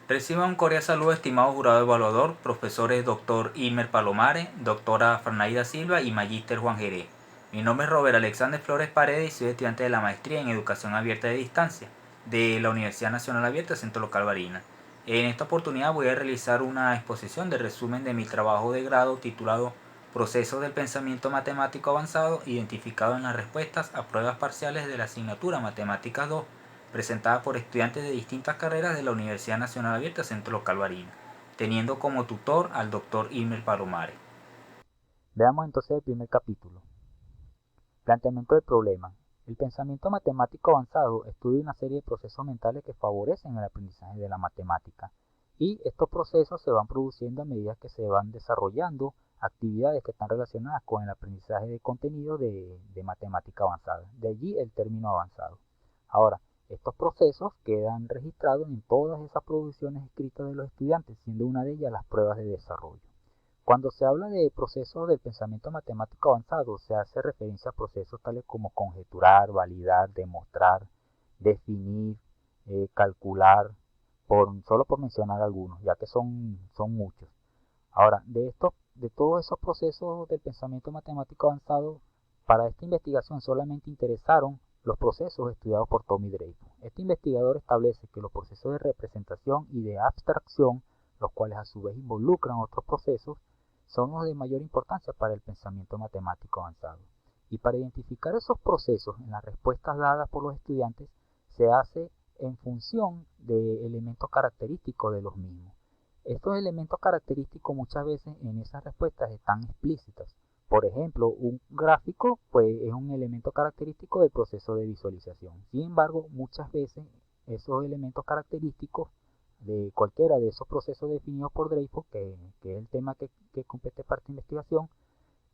Reciba un cordial saludo, estimado jurado evaluador, profesores Dr. Imer Palomares, doctora Fernaida Silva y Magíster Juan Jerez. Mi nombre es Robert Alexander Flores Paredes y soy estudiante de la maestría en Educación Abierta de Distancia de la Universidad Nacional Abierta Centro Local Barinas. En esta oportunidad voy a realizar una exposición de resumen de mi trabajo de grado titulado Procesos del pensamiento matemático avanzado identificado en las respuestas a pruebas parciales de la asignatura Matemáticas 2, presentada por estudiantes de distintas carreras de la Universidad Nacional Abierta Centro Local Barinas, teniendo como tutor al Dr. Imer Palomares. Veamos entonces el primer capítulo. Planteamiento del problema. El pensamiento matemático avanzado estudia una serie de procesos mentales que favorecen el aprendizaje de la matemática, y estos procesos se van produciendo a medida que se van desarrollando actividades que están relacionadas con el aprendizaje de contenido de matemática avanzada. De allí el término avanzado. Ahora, estos procesos quedan registrados en todas esas producciones escritas de los estudiantes, siendo una de ellas las pruebas de desarrollo. Cuando se habla de procesos del pensamiento matemático avanzado, se hace referencia a procesos tales como conjeturar, validar, demostrar, definir, calcular, solo por mencionar algunos, ya que son muchos. Ahora, de todos esos procesos del pensamiento matemático avanzado, para esta investigación solamente interesaron los procesos estudiados por Tommy Dreyfus. Este investigador establece que los procesos de representación y de abstracción, los cuales a su vez involucran otros procesos, son los de mayor importancia para el pensamiento matemático avanzado. Y para identificar esos procesos en las respuestas dadas por los estudiantes, se hace en función de elementos característicos de los mismos. Estos elementos característicos muchas veces en esas respuestas están explícitas. Por ejemplo, un gráfico pues, es un elemento característico del proceso de visualización. Sin embargo, muchas veces esos elementos característicos de cualquiera de esos procesos definidos por Dreyfus, que es el tema que compete parte de investigación,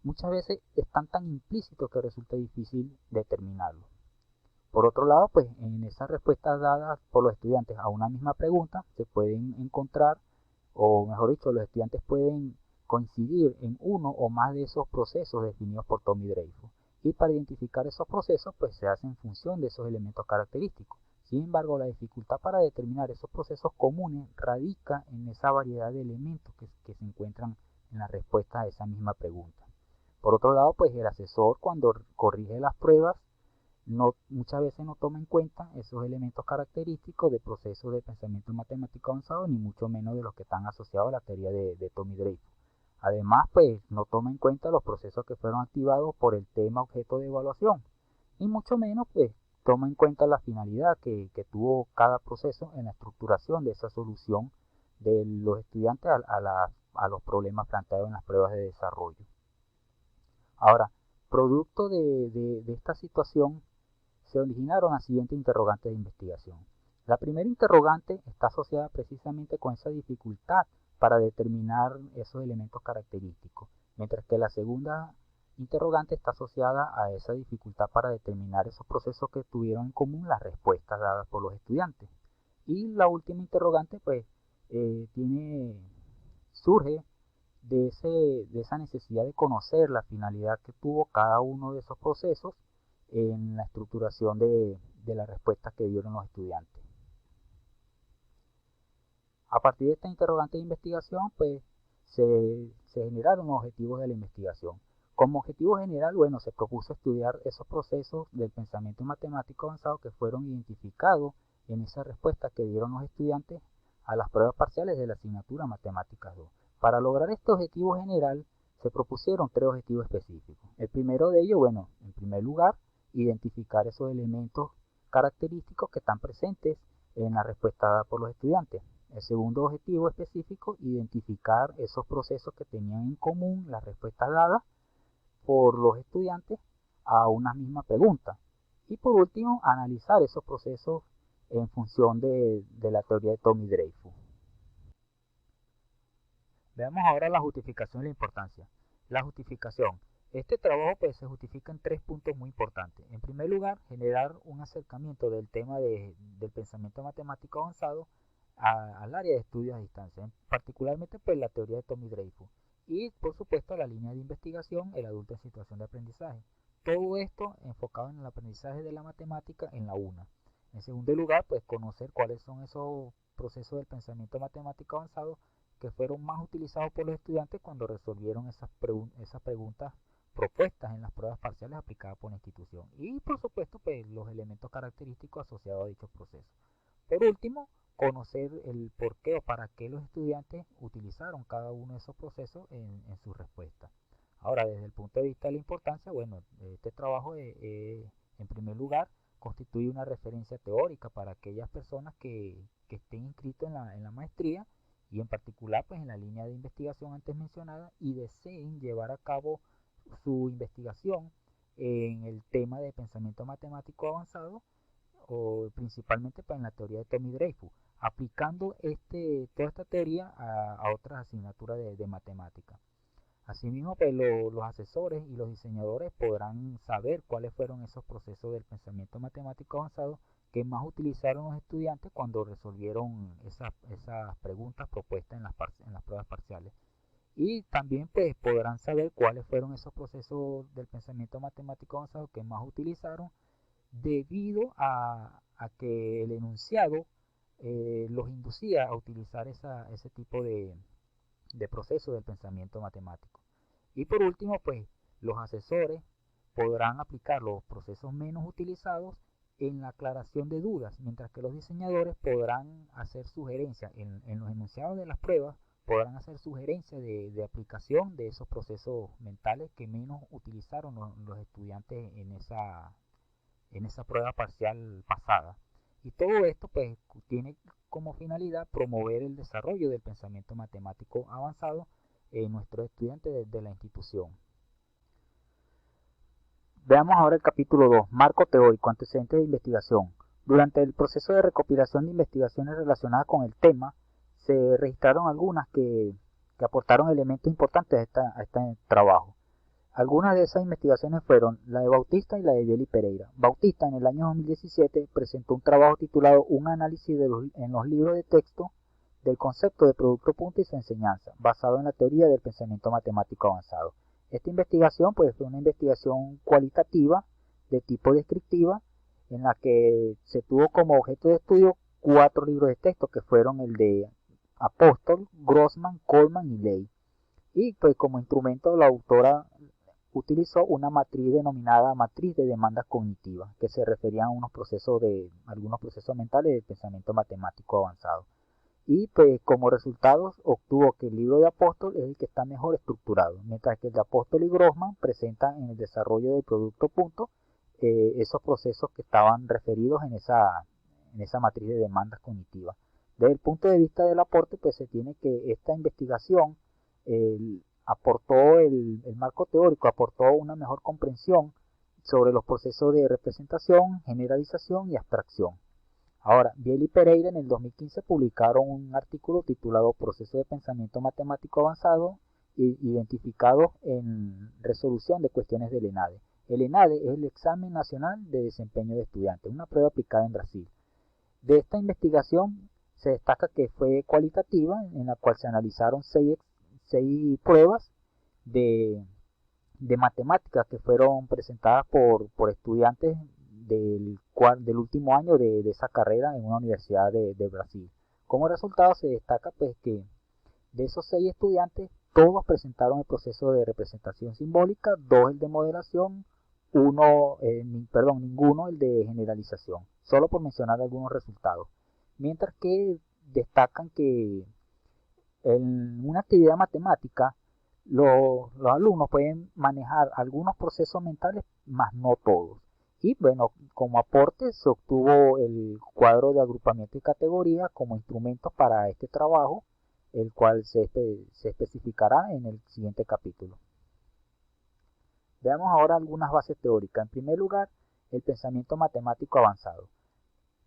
muchas veces están tan implícitos que resulta difícil determinarlos. Por otro lado, pues en esas respuestas dadas por los estudiantes a una misma pregunta se pueden encontrar, o mejor dicho, los estudiantes pueden coincidir en uno o más de esos procesos definidos por Tommy Dreyfus. Y para identificar esos procesos, pues se hace en función de esos elementos característicos. Sin embargo, la dificultad para determinar esos procesos comunes radica en esa variedad de elementos que se encuentran en la respuesta a esa misma pregunta. Por otro lado, pues el asesor cuando corrige las pruebas muchas veces no toma en cuenta esos elementos característicos de procesos de pensamiento matemático avanzado, ni mucho menos de los que están asociados a la teoría de Tommy Dreyfus. Además, pues no toma en cuenta los procesos que fueron activados por el tema objeto de evaluación, y mucho menos pues toma en cuenta la finalidad que tuvo cada proceso en la estructuración de esa solución de los estudiantes a los problemas planteados en las pruebas de desarrollo. Ahora, producto de esta situación, se originaron las siguientes interrogantes de investigación. La primera interrogante está asociada precisamente con esa dificultad para determinar esos elementos característicos, mientras que la segunda interrogante está asociada a esa dificultad para determinar esos procesos que tuvieron en común las respuestas dadas por los estudiantes. Y la última interrogante pues surge de esa necesidad de conocer la finalidad que tuvo cada uno de esos procesos en la estructuración de las respuestas que dieron los estudiantes. A partir de esta interrogante de investigación, pues se generaron los objetivos de la investigación. Como objetivo general, bueno, se propuso estudiar esos procesos del pensamiento matemático avanzado que fueron identificados en esa respuesta que dieron los estudiantes a las pruebas parciales de la asignatura Matemáticas 2. Para lograr este objetivo general, se propusieron tres objetivos específicos. El primero de ellos, bueno, en primer lugar, identificar esos elementos característicos que están presentes en la respuesta dada por los estudiantes. El segundo objetivo específico, identificar esos procesos que tenían en común las respuestas dadas por los estudiantes a una misma pregunta. Y por último, analizar esos procesos en función de la teoría de Tommy Dreyfus. Veamos ahora la justificación y la importancia. La justificación. Este trabajo pues, se justifica en tres puntos muy importantes. En primer lugar, generar un acercamiento del tema del pensamiento matemático avanzado al área de estudios a distancia, particularmente pues, la teoría de Tommy Dreyfus. Y por supuesto la línea de investigación, el adulto en situación de aprendizaje. Todo esto enfocado en el aprendizaje de la matemática en la UNA. En segundo lugar, pues conocer cuáles son esos procesos del pensamiento matemático avanzado que fueron más utilizados por los estudiantes cuando resolvieron esas preguntas propuestas en las pruebas parciales aplicadas por la institución. Y por supuesto, pues, los elementos característicos asociados a dichos procesos. Por último, conocer el por qué o para qué los estudiantes utilizaron cada uno de esos procesos en su respuesta. Ahora, desde el punto de vista de la importancia, bueno, este trabajo en primer lugar constituye una referencia teórica para aquellas personas que estén inscritos en la maestría y en particular pues en la línea de investigación antes mencionada y deseen llevar a cabo su investigación en el tema de pensamiento matemático avanzado o principalmente pues, en la teoría de Tommy Dreyfus, aplicando toda esta teoría a otras asignaturas de matemática. Asimismo, pues, los asesores y los diseñadores podrán saber cuáles fueron esos procesos del pensamiento matemático avanzado que más utilizaron los estudiantes cuando resolvieron esas preguntas propuestas en las pruebas parciales. Y también pues, podrán saber cuáles fueron esos procesos del pensamiento matemático avanzado que más utilizaron debido a que el enunciado los inducía a utilizar ese tipo de proceso del pensamiento matemático. Y por último, pues los asesores podrán aplicar los procesos menos utilizados en la aclaración de dudas, mientras que los diseñadores podrán hacer sugerencias en los enunciados de las pruebas, podrán hacer sugerencias de aplicación de esos procesos mentales que menos utilizaron los estudiantes en esa prueba parcial pasada. Y todo esto pues tiene como finalidad promover el desarrollo del pensamiento matemático avanzado en nuestros estudiantes de la institución. Veamos ahora el capítulo 2, marco teórico, antecedentes de investigación. Durante el proceso de recopilación de investigaciones relacionadas con el tema, se registraron algunas que aportaron elementos importantes a este trabajo. Algunas de esas investigaciones fueron la de Bautista y la de Biel y Pereira. Bautista en el año 2017 presentó un trabajo titulado Un análisis en los libros de texto del concepto de producto punto y su enseñanza, basado en la teoría del pensamiento matemático avanzado. Esta investigación pues, fue una investigación cualitativa de tipo descriptiva en la que se tuvo como objeto de estudio 4 libros de texto que fueron el de Apóstol, Grossman, Coleman y Ley. Y pues como instrumento la autora utilizó una matriz denominada matriz de demandas cognitivas, que se referían a algunos procesos mentales de pensamiento matemático avanzado. Y pues como resultados obtuvo que el libro de Apóstol es el que está mejor estructurado, mientras que el de Apóstol y Grossman presentan en el desarrollo del producto punto esos procesos que estaban referidos en esa matriz de demandas cognitivas. Desde el punto de vista del aporte, pues se tiene que esta investigación aportó el marco teórico, aportó una mejor comprensión sobre los procesos de representación, generalización y abstracción. Ahora, Biel y Pereira en el 2015 publicaron un artículo titulado Proceso de Pensamiento Matemático Avanzado identificado en resolución de cuestiones del ENADE. El ENADE es el Examen Nacional de Desempeño de Estudiantes, una prueba aplicada en Brasil. De esta investigación se destaca que fue cualitativa, en la cual se analizaron 6 pruebas de matemáticas que fueron presentadas por estudiantes del último año de esa carrera en una universidad de Brasil. Como resultado se destaca pues que de esos 6 estudiantes todos presentaron el proceso de representación simbólica, 2 el de modelación, ninguno el de generalización, solo por mencionar algunos resultados. Mientras que destacan que en una actividad matemática los alumnos pueden manejar algunos procesos mentales, más no todos. Y bueno, como aporte se obtuvo el cuadro de agrupamiento y categoría como instrumento para este trabajo, el cual se especificará en el siguiente capítulo. Veamos ahora algunas bases teóricas. En primer lugar, el pensamiento matemático avanzado.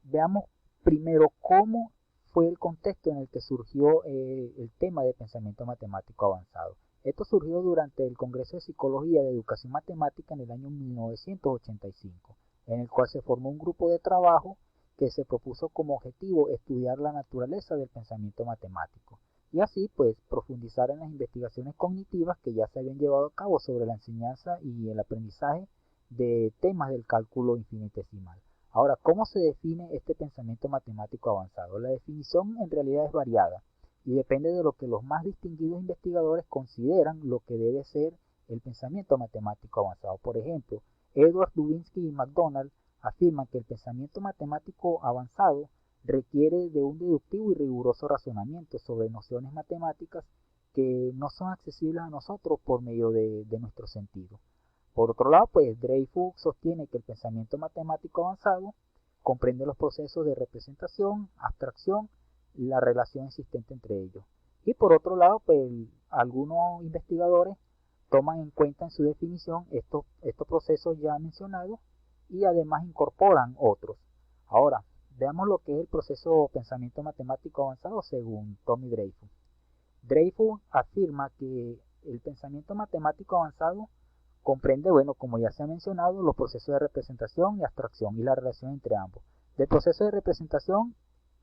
Veamos primero cómo fue el contexto en el que surgió el tema de pensamiento matemático avanzado. Esto surgió durante el Congreso de Psicología de Educación Matemática en el año 1985, en el cual se formó un grupo de trabajo que se propuso como objetivo estudiar la naturaleza del pensamiento matemático y así pues profundizar en las investigaciones cognitivas que ya se habían llevado a cabo sobre la enseñanza y el aprendizaje de temas del cálculo infinitesimal. Ahora, ¿cómo se define este pensamiento matemático avanzado? La definición en realidad es variada y depende de lo que los más distinguidos investigadores consideran lo que debe ser el pensamiento matemático avanzado. Por ejemplo, Edward Dubinsky y McDonald afirman que el pensamiento matemático avanzado requiere de un deductivo y riguroso razonamiento sobre nociones matemáticas que no son accesibles a nosotros por medio de nuestro sentido. Por otro lado, pues Dreyfus sostiene que el pensamiento matemático avanzado comprende los procesos de representación, abstracción y la relación existente entre ellos. Y por otro lado, pues algunos investigadores toman en cuenta en su definición estos procesos ya mencionados y además incorporan otros. Ahora, veamos lo que es el proceso pensamiento matemático avanzado según Tommy Dreyfus. Dreyfus afirma que el pensamiento matemático avanzado comprende, bueno, como ya se ha mencionado, los procesos de representación y abstracción y la relación entre ambos. Del proceso de representación,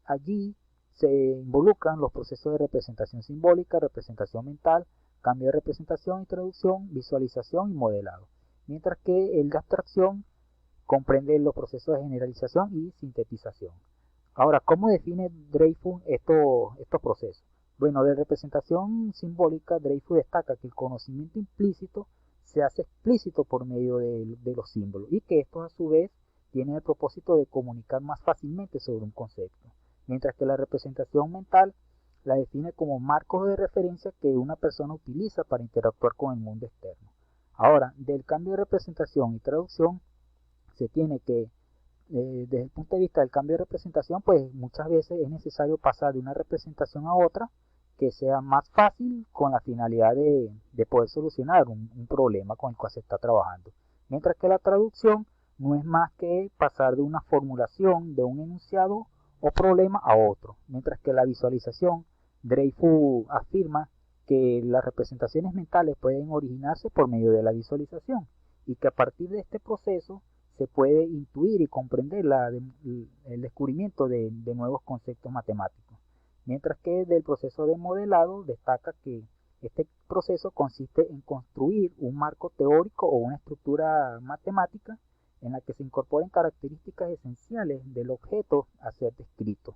allí se involucran los procesos de representación simbólica, representación mental, cambio de representación, introducción, visualización y modelado. Mientras que el de abstracción comprende los procesos de generalización y sintetización. Ahora, ¿cómo define Dreyfus estos procesos? Bueno, de representación simbólica, Dreyfus destaca que el conocimiento implícito se hace explícito por medio de los símbolos y que estos a su vez tienen el propósito de comunicar más fácilmente sobre un concepto, mientras que la representación mental la define como marcos de referencia que una persona utiliza para interactuar con el mundo externo. Ahora, del cambio de representación y traducción se tiene que desde el punto de vista del cambio de representación, pues muchas veces es necesario pasar de una representación a otra que sea más fácil con la finalidad de poder solucionar un problema con el cual se está trabajando. Mientras que la traducción no es más que pasar de una formulación de un enunciado o problema a otro. Mientras que la visualización, Dreyfus afirma que las representaciones mentales pueden originarse por medio de la visualización y que a partir de este proceso se puede intuir y comprender el descubrimiento de nuevos conceptos matemáticos. Mientras que del proceso de modelado destaca que este proceso consiste en construir un marco teórico o una estructura matemática en la que se incorporen características esenciales del objeto a ser descrito.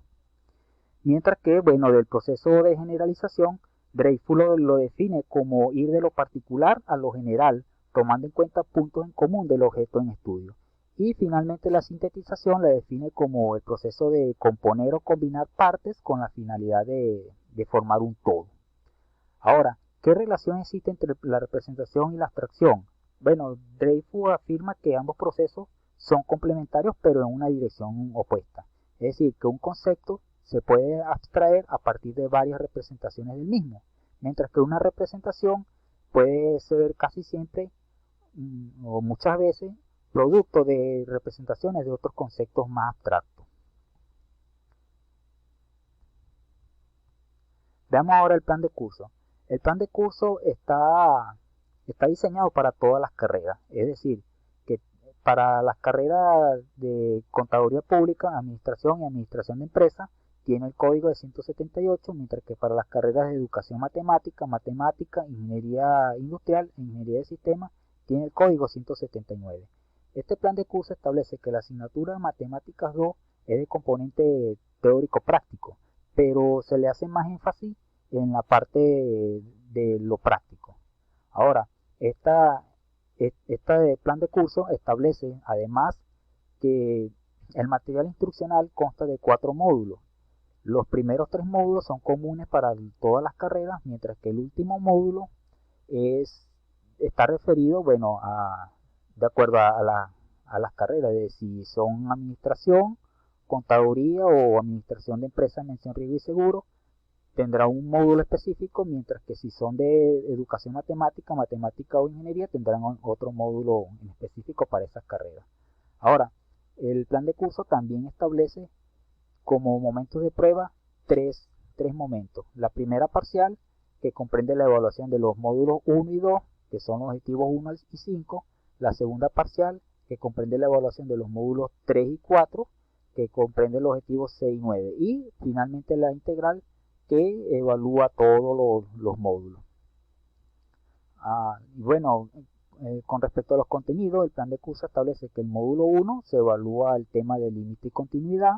Mientras que, bueno, del proceso de generalización, Dreyfus lo define como ir de lo particular a lo general, tomando en cuenta puntos en común del objeto en estudio. Y finalmente la sintetización la define como el proceso de componer o combinar partes con la finalidad de formar un todo. Ahora, ¿qué relación existe entre la representación y la abstracción? Bueno, Dreyfus afirma que ambos procesos son complementarios pero en una dirección opuesta. Es decir, que un concepto se puede abstraer a partir de varias representaciones del mismo, mientras que una representación puede ser casi siempre o muchas veces producto de representaciones de otros conceptos más abstractos. Veamos ahora el plan de curso. El plan de curso está diseñado para todas las carreras, es decir, que para las carreras de Contaduría Pública, Administración y Administración de Empresas tiene el código de 178, mientras que para las carreras de Educación Matemática, Matemática, Ingeniería Industrial e Ingeniería de Sistemas tiene el código 179. Este plan de curso establece que la asignatura Matemáticas 2 es de componente teórico-práctico, pero se le hace más énfasis en la parte de lo práctico. Ahora, este plan de curso establece además que el material instruccional consta de 4 módulos. Los primeros 3 módulos son comunes para todas las carreras, mientras que el último módulo está referido, bueno, de acuerdo a las carreras, de si son administración, contaduría o administración de empresas, mención, riesgo y seguro, tendrá un módulo específico, mientras que si son de educación matemática, matemática o ingeniería, tendrán otro módulo en específico para esas carreras. Ahora, el plan de curso también establece como momentos de prueba tres momentos. La primera parcial, que comprende la evaluación de los módulos 1 y 2, que son los objetivos 1 y 5. La segunda parcial, que comprende la evaluación de los módulos 3 y 4, que comprende los objetivos 6 y 9. Y finalmente la integral, que evalúa todos los módulos. Y bueno, Con respecto a los contenidos, el plan de curso establece que el módulo 1 se evalúa el tema de límite y continuidad,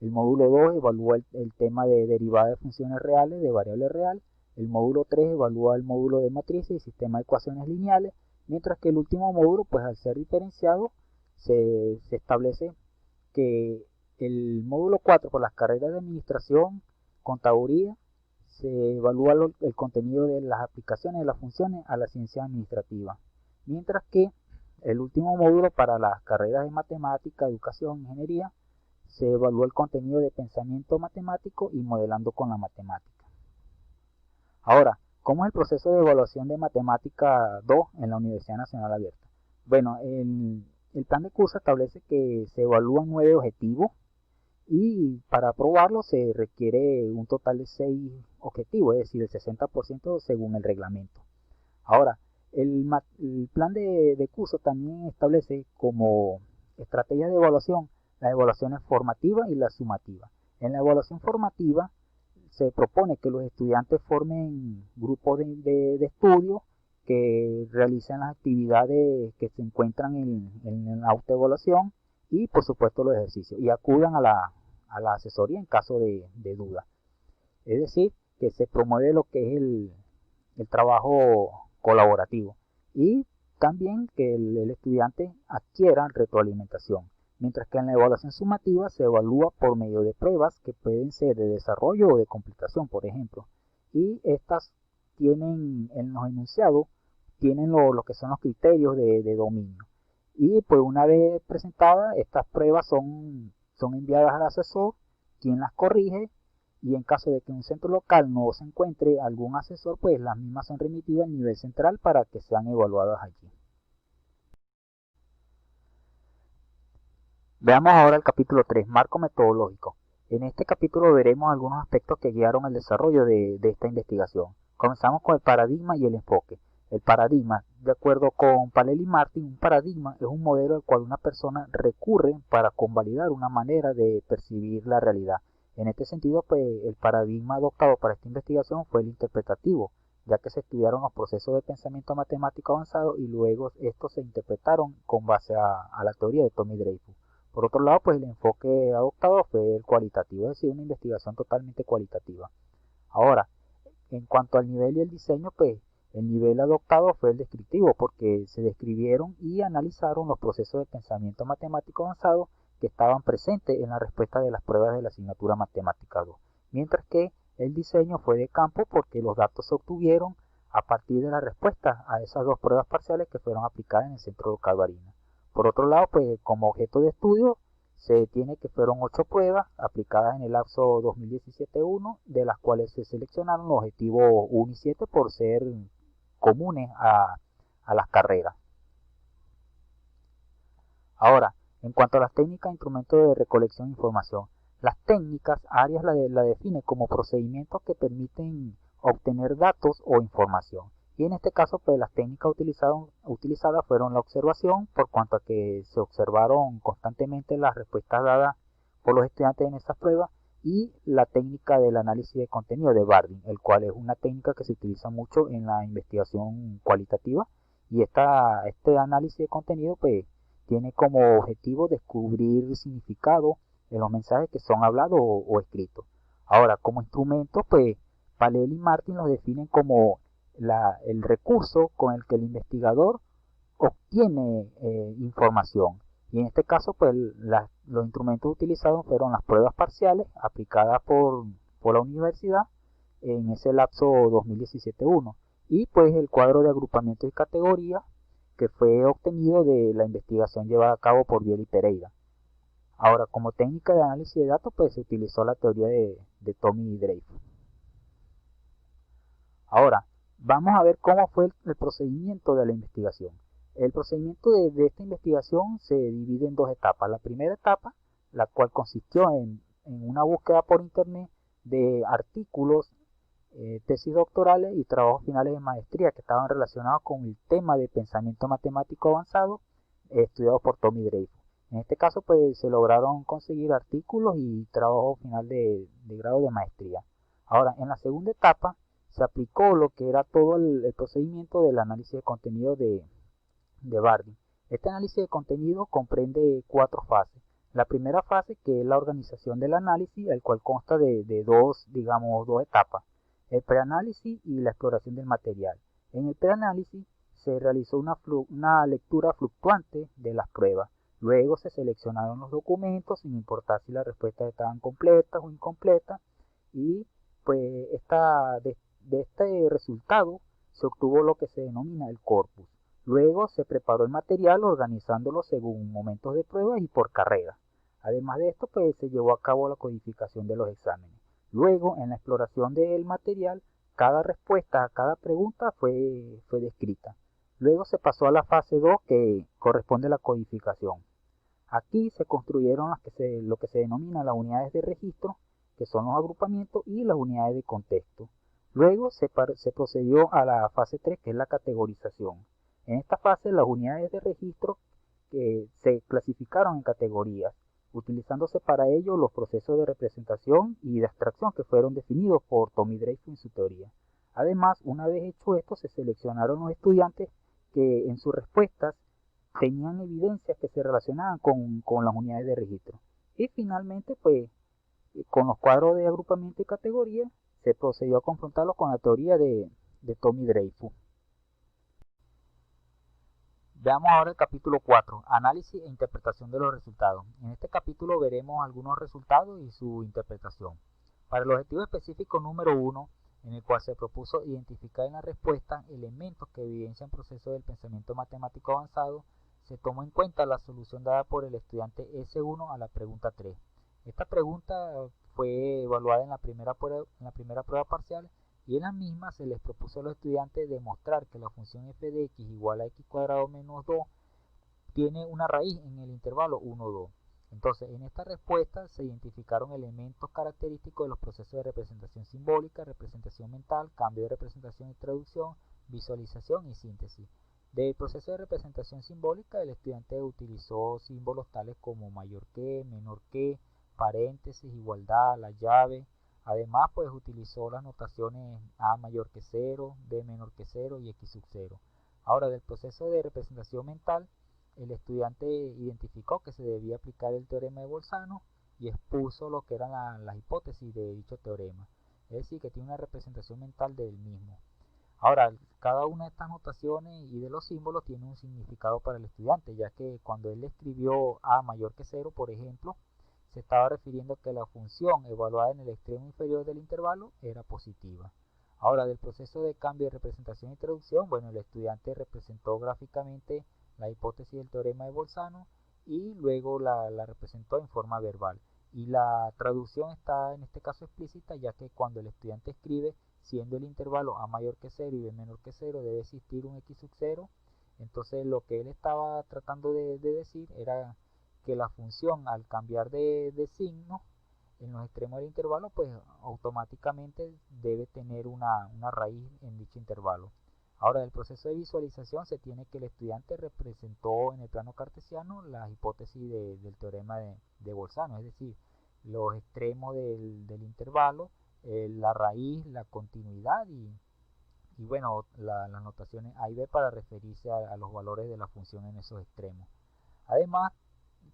el módulo 2 evalúa el tema de derivada de funciones reales, de variable real, el módulo 3 evalúa el módulo de matrices y sistema de ecuaciones lineales, mientras que el último módulo, pues al ser diferenciado, se establece que el módulo 4 por las carreras de administración, contaduría, se evalúa el contenido de las aplicaciones de las funciones a la ciencia administrativa, mientras que el último módulo para las carreras de matemática, educación, ingeniería, se evalúa el contenido de pensamiento matemático y modelando con la matemática. Ahora, ¿cómo es el proceso de evaluación de matemática 2 en la Universidad Nacional Abierta? Bueno, el plan de curso establece que se evalúan 9 objetivos y para aprobarlo se requiere un total de 6 objetivos, es decir, el 60% según el reglamento. Ahora, el plan de curso también establece como estrategia de evaluación las evaluaciones formativas y las sumativas. En la evaluación formativa se propone que los estudiantes formen grupos de estudio que realicen las actividades que se encuentran en la autoevaluación y por supuesto los ejercicios y acudan a la asesoría en caso de duda. Es decir, que se promueve lo que es el trabajo colaborativo y también que el estudiante adquiera retroalimentación, mientras que en la evaluación sumativa se evalúa por medio de pruebas que pueden ser de desarrollo o de completación, por ejemplo, y estas tienen en los enunciados, tienen lo que son los criterios de dominio. Y pues una vez presentadas, estas pruebas son enviadas al asesor, quien las corrige, y en caso de que en un centro local no se encuentre algún asesor, pues las mismas son remitidas al nivel central para que sean evaluadas allí. Veamos ahora el capítulo 3, marco metodológico. En este capítulo veremos algunos aspectos que guiaron el desarrollo de esta investigación. Comenzamos con el paradigma y el enfoque. El paradigma, de acuerdo con Palel y Martin, un paradigma es un modelo al cual una persona recurre para convalidar una manera de percibir la realidad. En este sentido, pues, el paradigma adoptado para esta investigación fue el interpretativo, ya que se estudiaron los procesos de pensamiento matemático avanzado y luego estos se interpretaron con base a la teoría de Tommy Dreyfus. Por otro lado, pues el enfoque adoptado fue el cualitativo, es decir, una investigación totalmente cualitativa. Ahora, en cuanto al nivel y el diseño, pues el nivel adoptado fue el descriptivo, porque se describieron y analizaron los procesos de pensamiento matemático avanzado que estaban presentes en la respuesta de las pruebas de la asignatura Matemática 2, mientras que el diseño fue de campo porque los datos se obtuvieron a partir de la respuesta a esas dos pruebas parciales que fueron aplicadas en el Centro Local Barinas. Por otro lado, pues como objeto de estudio se tiene que fueron 8 pruebas aplicadas en el lapso 2017-1, de las cuales se seleccionaron los objetivos 1 y 7 por ser comunes a las carreras. Ahora, en cuanto a las técnicas e instrumentos de recolección de información, las técnicas, Arias la define como procedimientos que permiten obtener datos o información. Y en este caso, pues las técnicas utilizadas fueron la observación, por cuanto a que se observaron constantemente las respuestas dadas por los estudiantes en esas pruebas, y la técnica del análisis de contenido de Bardeen, el cual es una técnica que se utiliza mucho en la investigación cualitativa, y este análisis de contenido pues tiene como objetivo descubrir significado en los mensajes que son hablados o escritos. Ahora, como instrumento, pues Palel y Martin los definen como el recurso con el que el investigador obtiene información. Y en este caso, pues los instrumentos utilizados fueron las pruebas parciales aplicadas por la universidad en ese lapso 2017-1 y pues el cuadro de agrupamiento y categoría que fue obtenido de la investigación llevada a cabo por Biel y Pereira. Ahora, como técnica de análisis de datos, pues se utilizó la teoría de Tommy Dreyfus. Ahora, vamos a ver cómo fue el procedimiento de la investigación. El procedimiento de esta investigación se divide en dos etapas. La primera etapa, la cual consistió en una búsqueda por internet de artículos, tesis doctorales y trabajos finales de maestría que estaban relacionados con el tema de pensamiento matemático avanzado estudiado por Tommy Dreyfus. En este caso, pues se lograron conseguir artículos y trabajo final de grado de maestría. Ahora, en la segunda etapa, se aplicó lo que era todo el procedimiento del análisis de contenido de de Bardeen. Este análisis de contenido comprende 4 fases. La primera fase, que es la organización del análisis, el cual consta de dos etapas, el preanálisis y la exploración del material. En el preanálisis se realizó una lectura fluctuante de las pruebas. Luego se seleccionaron los documentos sin importar si las respuestas estaban completas o incompletas, y pues de este resultado se obtuvo lo que se denomina el corpus. Luego se preparó el material organizándolo según momentos de prueba y por carrera. Además de esto, pues se llevó a cabo la codificación de los exámenes. Luego, en la exploración del material, cada respuesta a cada pregunta fue descrita. Luego se pasó a la fase 2, que corresponde a la codificación. Aquí se construyeron lo que se denomina las unidades de registro, que son los agrupamientos, y las unidades de contexto. Luego se procedió a la fase 3, que es la categorización. En esta fase, las unidades de registro se clasificaron en categorías, utilizándose para ello los procesos de representación y de abstracción que fueron definidos por Tommy Dreyfus en su teoría. Además, una vez hecho esto, se seleccionaron los estudiantes que en sus respuestas tenían evidencias que se relacionaban con las unidades de registro. Y finalmente, pues, con los cuadros de agrupamiento y categoría, se procedió a confrontarlos con la teoría de Tommy Dreyfus. Veamos ahora el capítulo 4, análisis e interpretación de los resultados. En este capítulo veremos algunos resultados y su interpretación. Para el objetivo específico número 1, en el cual se propuso identificar en la respuesta elementos que evidencian procesos del pensamiento matemático avanzado, se tomó en cuenta la solución dada por el estudiante S1 a la pregunta 3. Esta pregunta fue evaluada en la primera prueba parcial, y en la misma se les propuso a los estudiantes demostrar que la función f de x igual a x cuadrado menos 2 tiene una raíz en el intervalo 1, 2. Entonces, en esta respuesta se identificaron elementos característicos de los procesos de representación simbólica, representación mental, cambio de representación y traducción, visualización y síntesis. Del proceso de representación simbólica, el estudiante utilizó símbolos tales como mayor que, menor que, paréntesis, igualdad, la llave. Además, pues utilizó las notaciones A mayor que 0, B menor que 0 y X sub 0. Ahora, del proceso de representación mental, el estudiante identificó que se debía aplicar el teorema de Bolzano y expuso lo que eran las hipótesis de dicho teorema. Es decir, que tiene una representación mental del mismo. Ahora, cada una de estas notaciones y de los símbolos tiene un significado para el estudiante, ya que cuando él escribió A mayor que 0, por ejemplo, se estaba refiriendo que la función evaluada en el extremo inferior del intervalo era positiva. Ahora, del proceso de cambio de representación y traducción, bueno, el estudiante representó gráficamente la hipótesis del teorema de Bolzano y luego la representó en forma verbal. Y la traducción está en este caso explícita, ya que cuando el estudiante escribe, siendo el intervalo A mayor que 0 y B menor que 0, debe existir un X sub 0. Entonces lo que él estaba tratando de decir era que la función, al cambiar de signo en los extremos del intervalo, pues automáticamente debe tener una raíz en dicho intervalo. Ahora, del proceso de visualización se tiene que el estudiante representó en el plano cartesiano las hipótesis del teorema de Bolzano, es decir, los extremos del intervalo, la raíz, la continuidad y bueno, las notaciones A y B para referirse a los valores de la función en esos extremos. Además,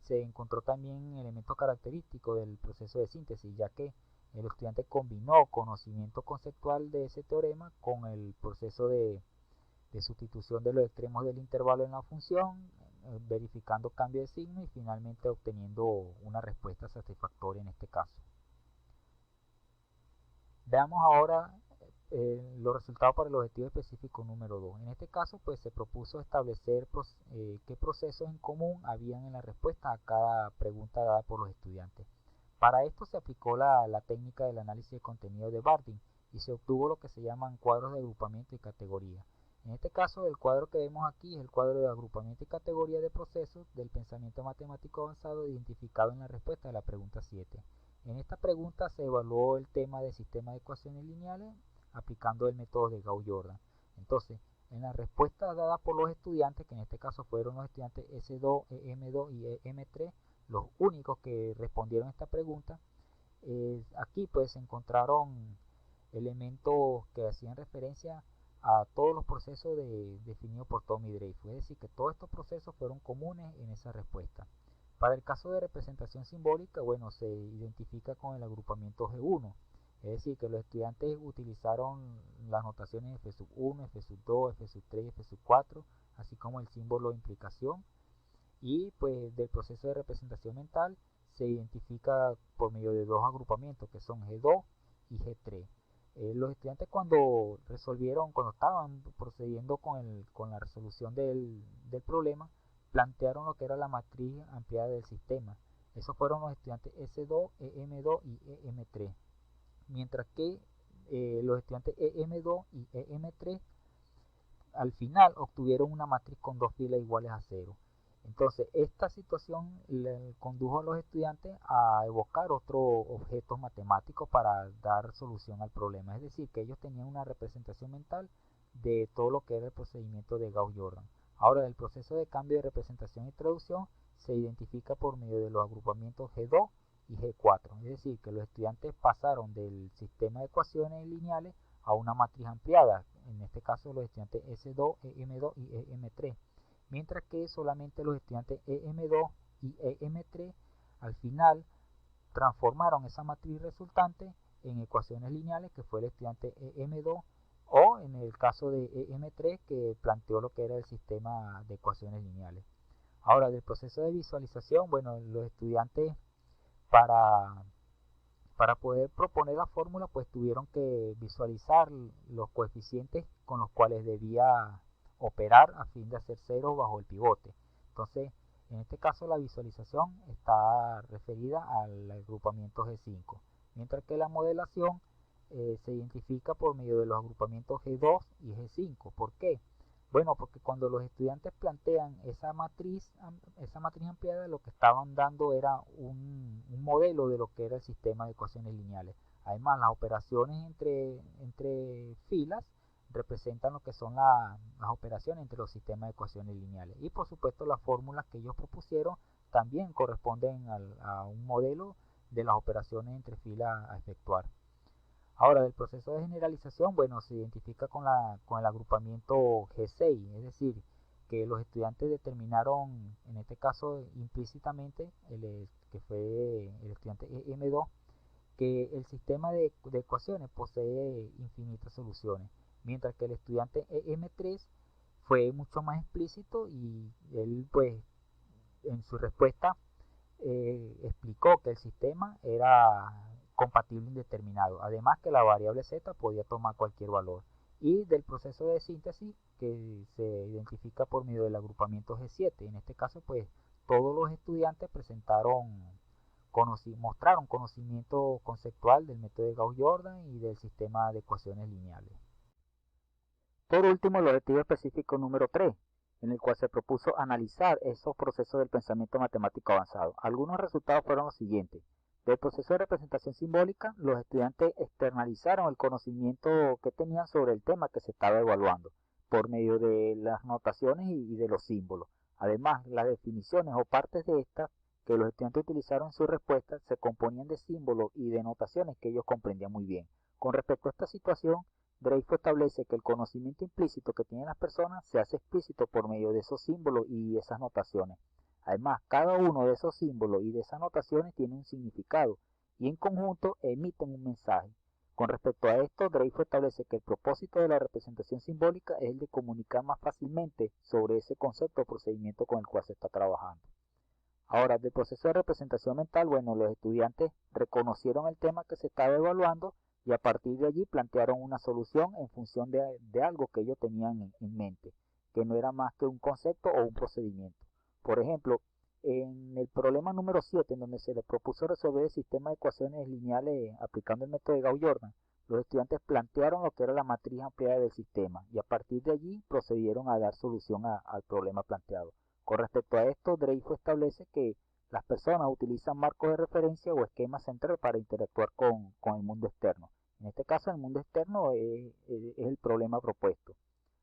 se encontró también elementos característicos del proceso de síntesis, ya que el estudiante combinó conocimiento conceptual de ese teorema con el proceso de sustitución de los extremos del intervalo en la función, verificando cambio de signo y finalmente obteniendo una respuesta satisfactoria en este caso. Veamos ahora los resultados para el objetivo específico número 2. En este caso, pues se propuso establecer qué procesos en común habían en la respuesta a cada pregunta dada por los estudiantes. Para esto se aplicó la técnica del análisis de contenido de Bardeen y se obtuvo lo que se llaman cuadros de agrupamiento y categoría. En este caso, el cuadro que vemos aquí es el cuadro de agrupamiento y categoría de procesos del pensamiento matemático avanzado identificado en la respuesta de la pregunta 7. En esta pregunta se evaluó el tema del sistema de ecuaciones lineales aplicando el método de Gauss-Jordan. Entonces, en la respuesta dada por los estudiantes, que en este caso fueron los estudiantes S2, EM2 y EM3, los únicos que respondieron a esta pregunta, aquí pues se encontraron elementos que hacían referencia a todos los procesos definidos por Tommy Dreyfus. Es decir, que todos estos procesos fueron comunes en esa respuesta. Para el caso de representación simbólica, bueno, se identifica con el agrupamiento G1. Es decir, que los estudiantes utilizaron las notaciones F1, F2, F3, F4, así como el símbolo de implicación. Y pues del proceso de representación mental se identifica por medio de dos agrupamientos que son G2 y G3. Los estudiantes cuando estaban procediendo con la resolución del problema, plantearon lo que era la matriz ampliada del sistema. Esos fueron los estudiantes S2, EM2 y EM3. Mientras que los estudiantes EM2 y EM3 al final obtuvieron una matriz con dos filas iguales a 0. Entonces, esta situación le condujo a los estudiantes a evocar otros objetos matemáticos para dar solución al problema. Es decir, que ellos tenían una representación mental de todo lo que era el procedimiento de Gauss-Jordan. Ahora, el proceso de cambio de representación y traducción se identifica por medio de los agrupamientos G2 y G4. Es decir, que los estudiantes pasaron del sistema de ecuaciones lineales a una matriz ampliada. En este caso, los estudiantes S2, EM2 y EM3. Mientras que solamente los estudiantes EM2 y EM3 al final transformaron esa matriz resultante en ecuaciones lineales, que fue el estudiante EM2, o en el caso de EM3 que planteó lo que era el sistema de ecuaciones lineales. Ahora, del proceso de visualización, bueno, los estudiantes para poder proponer la fórmula pues tuvieron que visualizar los coeficientes con los cuales debía operar a fin de hacer cero bajo el pivote. Entonces, en este caso la visualización está referida al agrupamiento G5, mientras que la modelación se identifica por medio de los agrupamientos G2 y G5. ¿Por qué? Bueno, porque cuando los estudiantes plantean esa matriz ampliada, lo que estaban dando era un modelo de lo que era el sistema de ecuaciones lineales. Además, las operaciones entre filas representan lo que son las operaciones entre los sistemas de ecuaciones lineales. Y por supuesto las fórmulas que ellos propusieron también corresponden a un modelo de las operaciones entre filas a efectuar. Ahora, del proceso de generalización, bueno, se identifica con el agrupamiento G6, es decir, que los estudiantes determinaron, en este caso implícitamente, que fue el estudiante EM2, que el sistema de ecuaciones posee infinitas soluciones, mientras que el estudiante EM3 fue mucho más explícito y él pues en su respuesta explicó que el sistema era compatible indeterminado, además que la variable z podía tomar cualquier valor, y del proceso de síntesis que se identifica por medio del agrupamiento G7. En este caso pues todos los estudiantes mostraron conocimiento conceptual del método de Gauss-Jordan y del sistema de ecuaciones lineales. Por último, el objetivo específico número 3, en el cual se propuso analizar esos procesos del pensamiento matemático avanzado. Algunos resultados fueron los siguientes. Del proceso de representación simbólica, los estudiantes externalizaron el conocimiento que tenían sobre el tema que se estaba evaluando, por medio de las notaciones y de los símbolos. Además, las definiciones o partes de estas que los estudiantes utilizaron en su respuesta se componían de símbolos y de notaciones que ellos comprendían muy bien. Con respecto a esta situación, Dreyfus establece que el conocimiento implícito que tienen las personas se hace explícito por medio de esos símbolos y esas notaciones. Además, cada uno de esos símbolos y de esas notaciones tiene un significado y en conjunto emiten un mensaje. Con respecto a esto, Dreyfus establece que el propósito de la representación simbólica es el de comunicar más fácilmente sobre ese concepto o procedimiento con el cual se está trabajando. Ahora, del proceso de representación mental, bueno, los estudiantes reconocieron el tema que se estaba evaluando y a partir de allí plantearon una solución en función de algo que ellos tenían en mente, que no era más que un concepto o un procedimiento. Por ejemplo, en el problema número 7, en donde se les propuso resolver el sistema de ecuaciones lineales aplicando el método de Gauss-Jordan, los estudiantes plantearon lo que era la matriz ampliada del sistema y a partir de allí procedieron a dar solución al problema planteado. Con respecto a esto, Dreyfus establece que las personas utilizan marcos de referencia o esquemas centrales para interactuar con el mundo externo. En este caso, el mundo externo es el problema propuesto.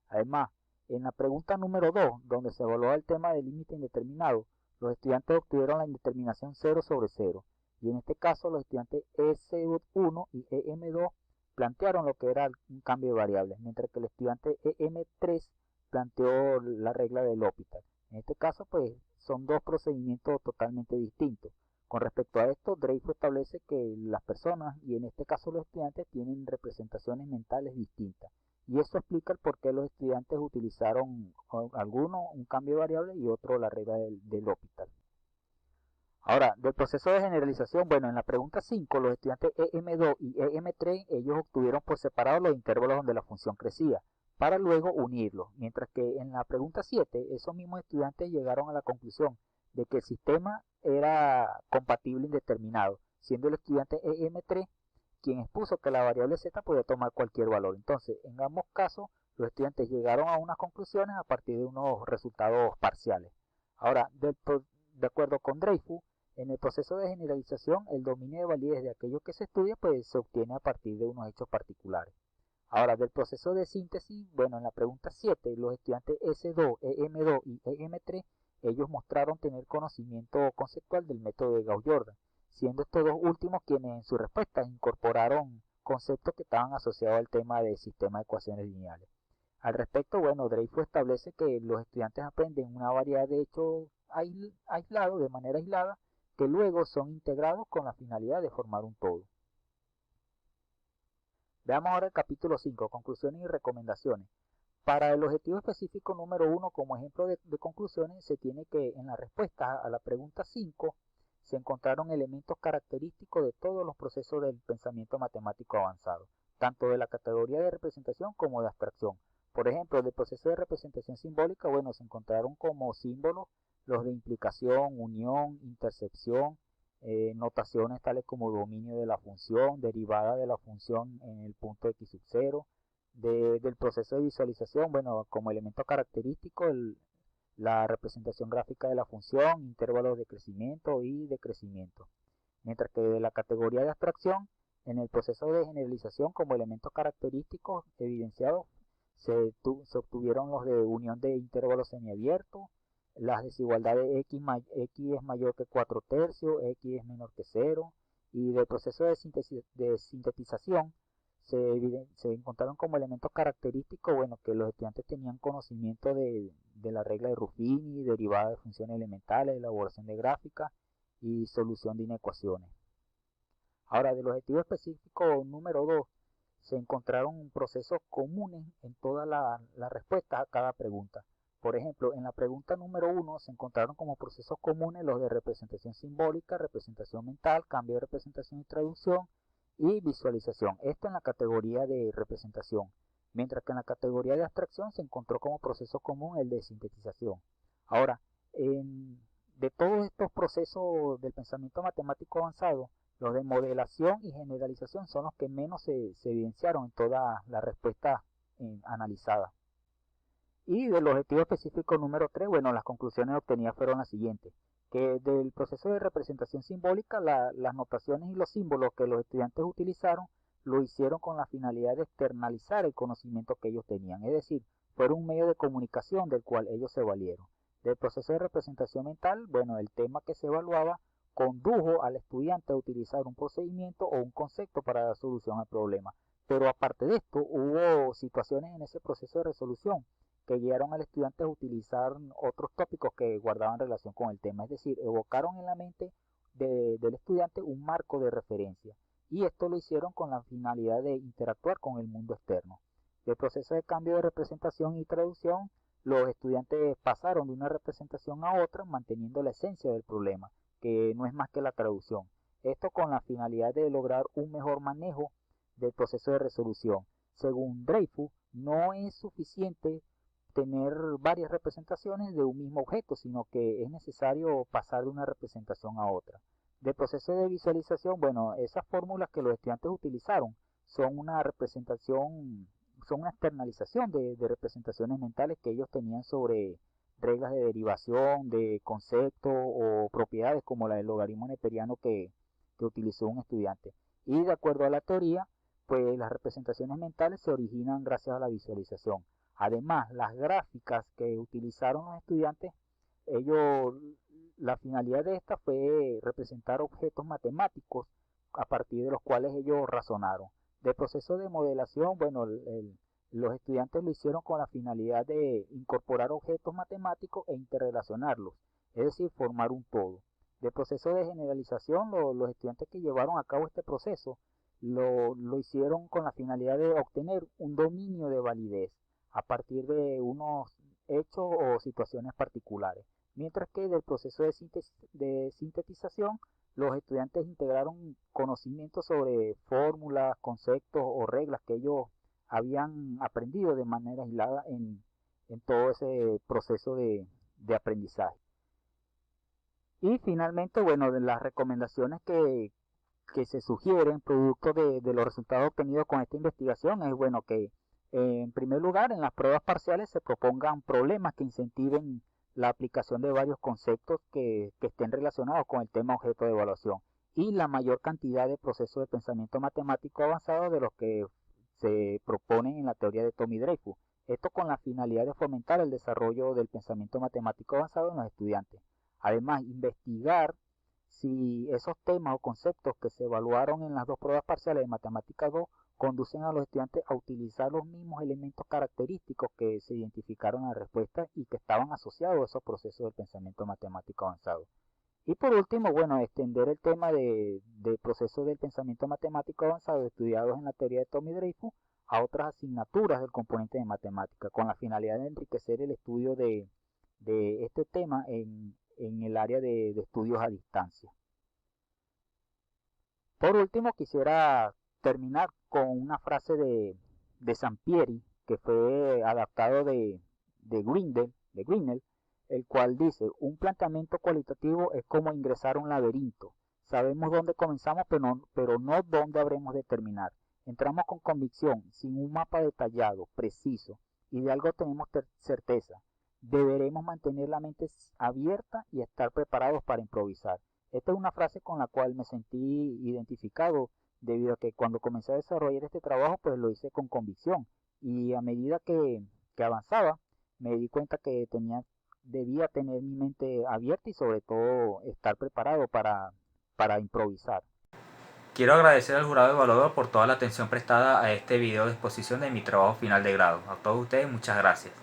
Además, en la pregunta número 2, donde se evaluó el tema del límite indeterminado, los estudiantes obtuvieron la indeterminación 0 sobre 0. Y en este caso, los estudiantes S1 y EM2 plantearon lo que era un cambio de variables, mientras que el estudiante EM3 planteó la regla del L'Hopital. En este caso, pues, son dos procedimientos totalmente distintos. Con respecto a esto, Dreyfus establece que las personas, y en este caso los estudiantes, tienen representaciones mentales distintas. Y eso explica el por qué los estudiantes utilizaron alguno un cambio de variable y otro la regla del L'Hopital. Ahora, del proceso de generalización, bueno, en la pregunta 5, los estudiantes EM2 y EM3, ellos obtuvieron por separado los intervalos donde la función crecía, para luego unirlos, mientras que en la pregunta 7, esos mismos estudiantes llegaron a la conclusión de que el sistema era compatible indeterminado, siendo el estudiante EM3 quien expuso que la variable z podía tomar cualquier valor. Entonces, en ambos casos, los estudiantes llegaron a unas conclusiones a partir de unos resultados parciales. Ahora, de acuerdo con Dreyfus, en el proceso de generalización, el dominio de validez de aquello que se estudia pues, se obtiene a partir de unos hechos particulares. Ahora, del proceso de síntesis, bueno, en la pregunta 7, los estudiantes S2, EM2 y EM3, ellos mostraron tener conocimiento conceptual del método de Gauss-Jordan, siendo estos dos últimos quienes en sus respuestas incorporaron conceptos que estaban asociados al tema de sistema de ecuaciones lineales. Al respecto, bueno, Dreyfus establece que los estudiantes aprenden una variedad de hechos aislados, de manera aislada, que luego son integrados con la finalidad de formar un todo. Veamos ahora el capítulo 5, conclusiones y recomendaciones. Para el objetivo específico número 1, como ejemplo de conclusiones, se tiene que en la respuesta a la pregunta 5 se encontraron elementos característicos de todos los procesos del pensamiento matemático avanzado, tanto de la categoría de representación como de abstracción. Por ejemplo, del proceso de representación simbólica, bueno, se encontraron como símbolos los de implicación, unión, intercepción, notaciones tales como dominio de la función, derivada de la función en el punto x sub 0, del proceso de visualización, bueno, como elemento característico, la representación gráfica de la función, intervalos de crecimiento y decrecimiento. Mientras que de la categoría de abstracción, en el proceso de generalización como elementos característicos evidenciados, se obtuvieron los de unión de intervalos semiabiertos, las desigualdades x es mayor que 4 tercios, x es menor que 0, y del proceso de sintetización se encontraron como elementos característicos, bueno, que los estudiantes tenían conocimiento de la regla de Ruffini, derivada de funciones elementales, elaboración de gráficas y solución de inecuaciones. Ahora, del objetivo específico número 2, se encontraron procesos comunes en todas las respuestas a cada pregunta. Por ejemplo, en la pregunta número 1 se encontraron como procesos comunes los de representación simbólica, representación mental, cambio de representación y traducción y visualización. Esto en la categoría de representación, mientras que en la categoría de abstracción se encontró como proceso común el de sintetización. Ahora, de todos estos procesos del pensamiento matemático avanzado, los de modelación y generalización son los que menos se evidenciaron en todas las respuestas analizadas. Y del objetivo específico número 3, bueno, las conclusiones obtenidas fueron las siguientes. Que del proceso de representación simbólica, las notaciones y los símbolos que los estudiantes utilizaron lo hicieron con la finalidad de externalizar el conocimiento que ellos tenían. Es decir, fueron un medio de comunicación del cual ellos se valieron. Del proceso de representación mental, bueno, el tema que se evaluaba condujo al estudiante a utilizar un procedimiento o un concepto para dar solución al problema. Pero aparte de esto, hubo situaciones en ese proceso de resolución que guiaron al estudiante a utilizar otros tópicos que guardaban relación con el tema, es decir, evocaron en la mente del estudiante un marco de referencia, y esto lo hicieron con la finalidad de interactuar con el mundo externo. Del proceso de cambio de representación y traducción, los estudiantes pasaron de una representación a otra manteniendo la esencia del problema, que no es más que la traducción. Esto con la finalidad de lograr un mejor manejo del proceso de resolución. Según Dreyfus, no es suficiente tener varias representaciones de un mismo objeto, sino que es necesario pasar de una representación a otra. Del proceso de visualización, bueno, esas fórmulas que los estudiantes utilizaron son una representación, son una externalización de representaciones mentales que ellos tenían sobre reglas de derivación, de conceptos o propiedades como la del logaritmo neperiano que utilizó un estudiante. Y de acuerdo a la teoría, pues las representaciones mentales se originan gracias a la visualización. Además, las gráficas que utilizaron los estudiantes, la finalidad de esta fue representar objetos matemáticos a partir de los cuales ellos razonaron. Del proceso de modelación, bueno, los estudiantes lo hicieron con la finalidad de incorporar objetos matemáticos e interrelacionarlos, es decir, formar un todo. Del proceso de generalización, los estudiantes que llevaron a cabo este proceso lo hicieron con la finalidad de obtener un dominio de validez a partir de unos hechos o situaciones particulares. Mientras que del proceso de sintetización, los estudiantes integraron conocimientos sobre fórmulas, conceptos o reglas que ellos habían aprendido de manera aislada en todo ese proceso de aprendizaje. Y finalmente, bueno, de las recomendaciones que se sugieren producto de los resultados obtenidos con esta investigación es bueno que en primer lugar en las pruebas parciales se propongan problemas que incentiven la aplicación de varios conceptos que estén relacionados con el tema objeto de evaluación y la mayor cantidad de procesos de pensamiento matemático avanzado de los que se proponen en la teoría de Tommy Dreyfus. Esto con la finalidad de fomentar el desarrollo del pensamiento matemático avanzado en los estudiantes. Además, investigar si esos temas o conceptos que se evaluaron en las dos pruebas parciales de Matemática 2 conducen a los estudiantes a utilizar los mismos elementos característicos que se identificaron en la respuesta y que estaban asociados a esos procesos del pensamiento matemático avanzado. Y por último, bueno, extender el tema de procesos del pensamiento matemático avanzado estudiados en la teoría de Tommy Dreyfus a otras asignaturas del componente de matemática, con la finalidad de enriquecer el estudio de este tema en el área de estudios a distancia. Por último, quisiera terminar con una frase de Sampieri, que fue adaptado de Grinnell, el cual dice, un planteamiento cualitativo es como ingresar a un laberinto. Sabemos dónde comenzamos, pero no dónde habremos de terminar. Entramos con convicción, sin un mapa detallado, preciso, y de algo tenemos certeza. Deberemos mantener la mente abierta y estar preparados para improvisar. Esta es una frase con la cual me sentí identificado debido a que cuando comencé a desarrollar este trabajo pues lo hice con convicción y a medida que avanzaba me di cuenta que debía tener mi mente abierta y sobre todo estar preparado para improvisar. Quiero agradecer al jurado evaluador por toda la atención prestada a este video de exposición de mi trabajo final de grado. A todos ustedes muchas gracias.